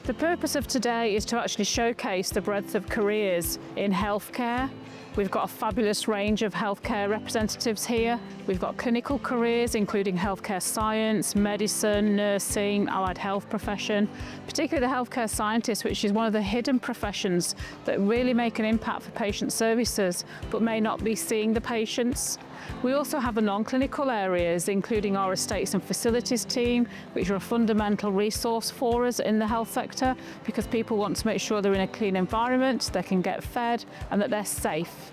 The purpose of today is to actually showcase the breadth of careers in healthcare. We've got a fabulous range of healthcare representatives here. We've got clinical careers, including healthcare science, medicine, nursing, allied health profession, particularly the healthcare scientist, which is one of the hidden professions that really make an impact for patient services, but may not be seeing the patients. We also have the non-clinical areas, including our estates and facilities team, which are a fundamental resource for us in the health sector, because people want to make sure they're in a clean environment, they can get fed, and that they're safe.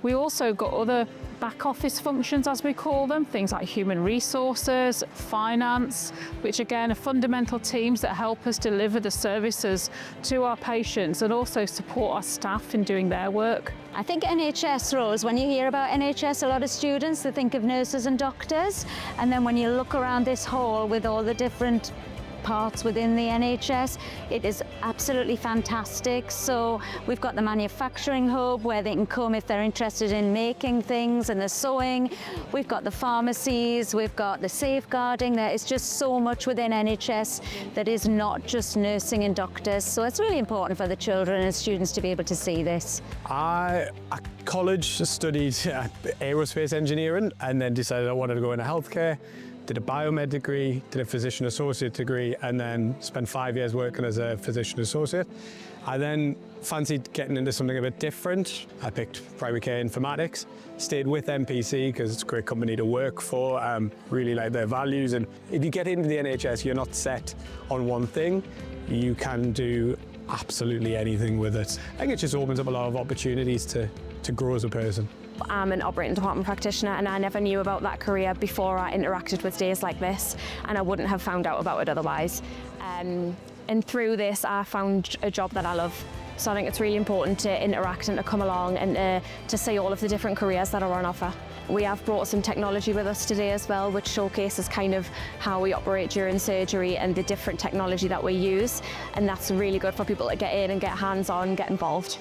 We also got other back office functions, as we call them, things like human resources, finance, which again are fundamental teams that help us deliver the services to our patients and also support our staff in doing their work. I think NHS roles, when you hear about NHS, a lot of students, they think of nurses and doctors, and then when you look around this hall with all the different parts within the NHS, it is absolutely fantastic. So we've got the manufacturing hub where they can come if they're interested in making things and the sewing. We've got the pharmacies, we've got the safeguarding. There is just so much within NHS that is not just nursing and doctors. So it's really important for the children and students to be able to see this. I at college studied aerospace engineering and then decided I wanted to go into healthcare. Did a biomed degree, did a physician associate degree, and then spent 5 years working as a physician associate. I then fancied getting into something a bit different. I picked primary care informatics, stayed with MPC because it's a great company to work for, really like their values. And if you get into the NHS, you're not set on one thing. You can do absolutely anything with it. I think it just opens up a lot of opportunities to grow as a person. I'm an operating department practitioner and I never knew about that career before I interacted with days like this, and I wouldn't have found out about it otherwise. And through this I found a job that I love. So I think it's really important to interact and to come along and to see all of the different careers that are on offer. We have brought some technology with us today as well, which showcases kind of how we operate during surgery and the different technology that we use, and that's really good for people to get in and get hands-on, get involved.